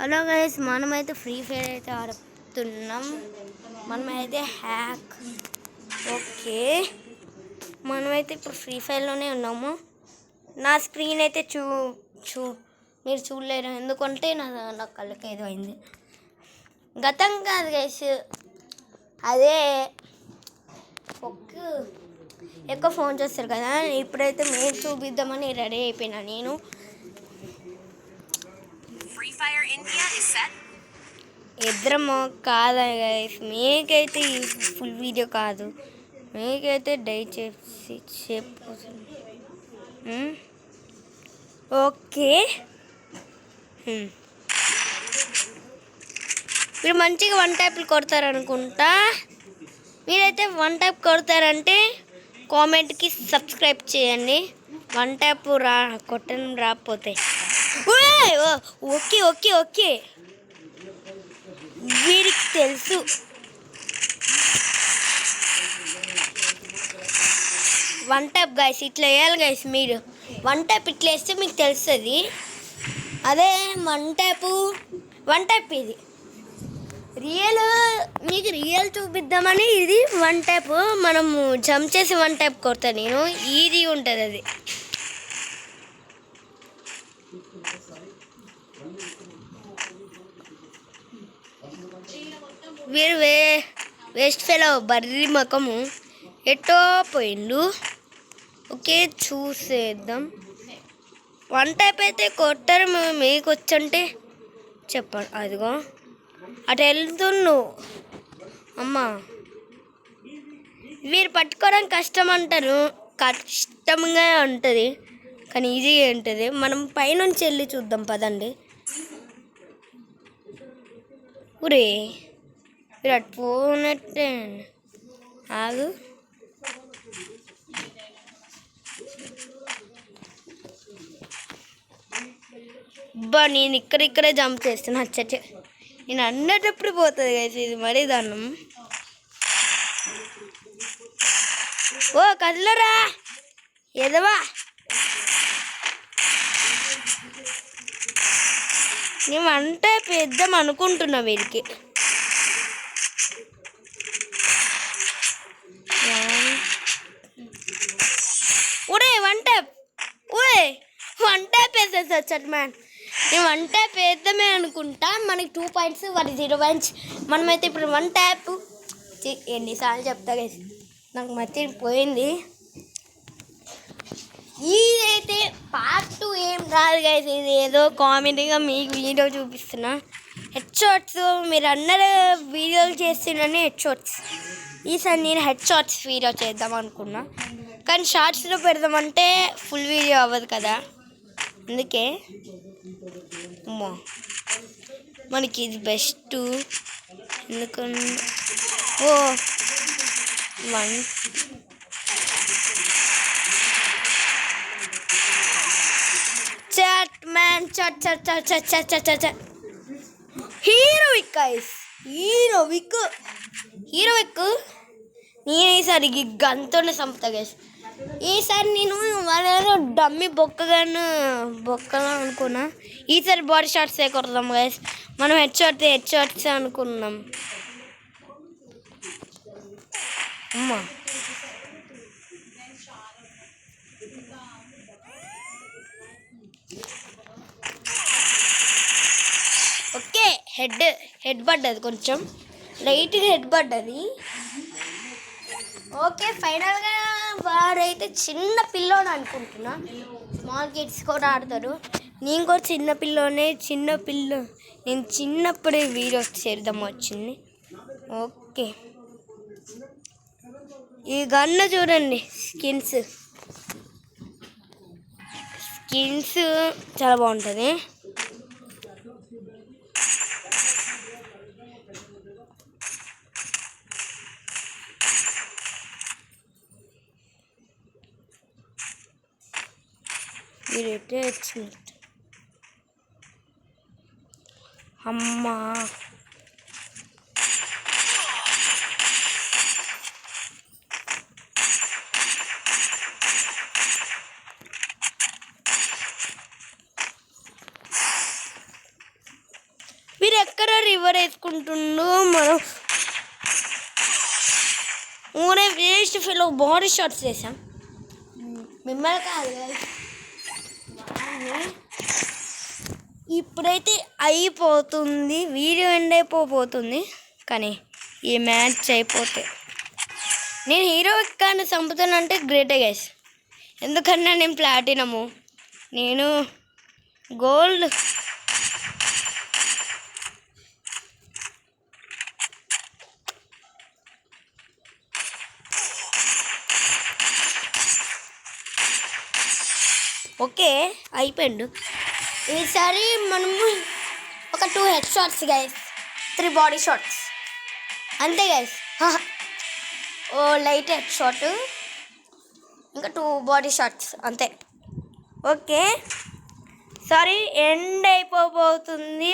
Hello guys, మనమైతే free fire అయితే ఆడుతున్నాం. మనమైతే హ్యాక్. ఓకే, మనమైతే ఇప్పుడు ఫ్రీ ఫైర్లోనే ఉన్నాము. నా స్క్రీన్ అయితే మీరు చూడలేరు, ఎందుకంటే నా కళ్ళకి ఏదో అయింది. గతం కాదు గైస్, అదే ఎక్కువ ఫోన్ చేస్తారు కదా. ఇప్పుడైతే మీరు చూపిద్దామని రెడీ అయిపోయినా నేను. ఇద్దరము కాదా గైస్, మీకైతే ఫుల్ వీడియో కాదు, మీకైతే దయచేసి ఓకే. మీరు మంచిగా 1 ట్యాప్లు కొడతారనుకుంటా. మీరైతే 1 ట్యాప్ కొడతారంటే కామెంట్కి సబ్స్క్రైబ్ చేయండి. 1 ట్యాప్ కొట్టడం రాకపోతే ఓకే ఓకే ఓకే, వీరికి తెలుసు. వన్ ట్యాప్ గైస్, ఇట్లా వేయాలి గైస్. మీరు 1 ట్యాప్ ఇట్లా వేస్తే మీకు తెలుస్తుంది. అదే 1 ట్యాప్ ఇది మీకు రియల్ చూపిద్దామని ఇది 1 ట్యాప్. మనము జంప్ చేసి 1 ట్యాప్ కొడతా నేను. ఈజీ ఉంటుంది అది. వీరు వేస్ట్ ఫెలో బర్రీ మకము ఎటో పోయిండు. ఓకే, చూసేద్దాం. 1 ట్యాప్ అయితే కొట్టారు. మీకు వచ్చంటే చెప్పండి. అదిగో అటు వెళ్తున్నావు అమ్మా. వీరు పట్టుకోవడం కష్టం అంటారు, కష్టంగా ఉంటుంది కానీ ఈజీగా ఉంటుంది. మనం పైనుంచి వెళ్ళి చూద్దాం పదండి. ఊరే మీరు అటు పోనట్టే ఆగు. బా, నేను ఇక్కడే జంప్ చేస్తున్నా. అచ్చచ్చే, నేను అన్నటప్పుడు పోతుంది కదా ఇది. మరీ దాన్నం. ఓ కదలరా ఎదవా. నేను 1 ట్యాప్ వేద్దాం అనుకుంటున్నా వీరికి. ఊరే 1 ట్యాప్, ఊరే 1 ట్యాప్ వేసేసి వచ్చాడు మ్యాన్. నేను 1 ట్యాప్ వేద్దామే అనుకుంటా. మనకి 2 పాయింట్స్, వాటి 0 పాయింట్స్. మనమైతే ఇప్పుడు 1 ట్యాప్ ఎన్నిసార్లు చెప్తా గైస్, నాకు మర్చిపోయింది. ఇదైతే పార్ట్ 2 ఏం కాదు గైస్, ఇది ఏదో కామెడీగా మీకు వీడియో చూపిస్తున్నా. హెడ్ షాట్స్ మీరు అందరూ వీడియోలు చేస్తున్నానే హెడ్ షాట్స్. ఈసారి నేను హెడ్ షాట్స్ వీడియో చేద్దాం అనుకున్నా, కానీ షార్ట్స్లో పెడదామంటే ఫుల్ వీడియో అవ్వదు కదా. అందుకే అమ్మో, మనకి ఇది బెస్ట్. ఎందుకంటే ఓ 1 chat man chat heroic guys, heroic. నేను ఈసారి గన్తోనే చంపుతా గైస్. ఈసారి నేను వాళ్ళేదో డమ్మి బొక్కగా అనుకున్నా. ఈసారి బాడీ షాట్సే కొడదాం గైస్. మనం హెడ్ షాట్స్ అనుకున్నాం. అమ్మా, ఓకే. హెడ్ పడ్డది, కొంచెం లైట్గా హెడ్ పడ్డది. ఓకే, ఫైనల్గా వారైతే చిన్న పిల్లోడు అనుకుంటున్నా. స్మాల్ కిడ్స్ కూడా ఆడతారు. నేను కూడా నేను చిన్నప్పుడే వీడియో చేద్దాం వచ్చింది. ఓకే, ఈ గన్ను చూడండి. స్కిన్స్ చాలా బాగుంటుంది. మీరైతే వచ్చినట్టు అమ్మా. ఎక్కడ రివర్ వేసుకుంటుండో మనం ఊరే వేస్ట్ ఫీల్ బాడీ షాట్స్ చేసాం. మిమ్మల్ని కాదు ఇప్పుడైతే అయిపోతుంది, వీడియో ఎండ్ అయిపోతుంది. కానీ ఈ మ్యాచ్ అయిపోతే నేను హీరో ఎక్కాన్ని చంపుతానంటే గ్రేటే గైస్. ఎందుకన్నా నేను ప్లాటినము, నేను గోల్డ్. ఓకే అయిపోయిండు. ఈసారి మనము ఒక 2 head shots guys, 3 body shots అంతే గైస్. ఓ లైట్ హెడ్ షాట్, ఇంకా 2 బాడీ షాట్స్ అంతే. ఓకే సారీ ఎండ్ అయిపోతుంది.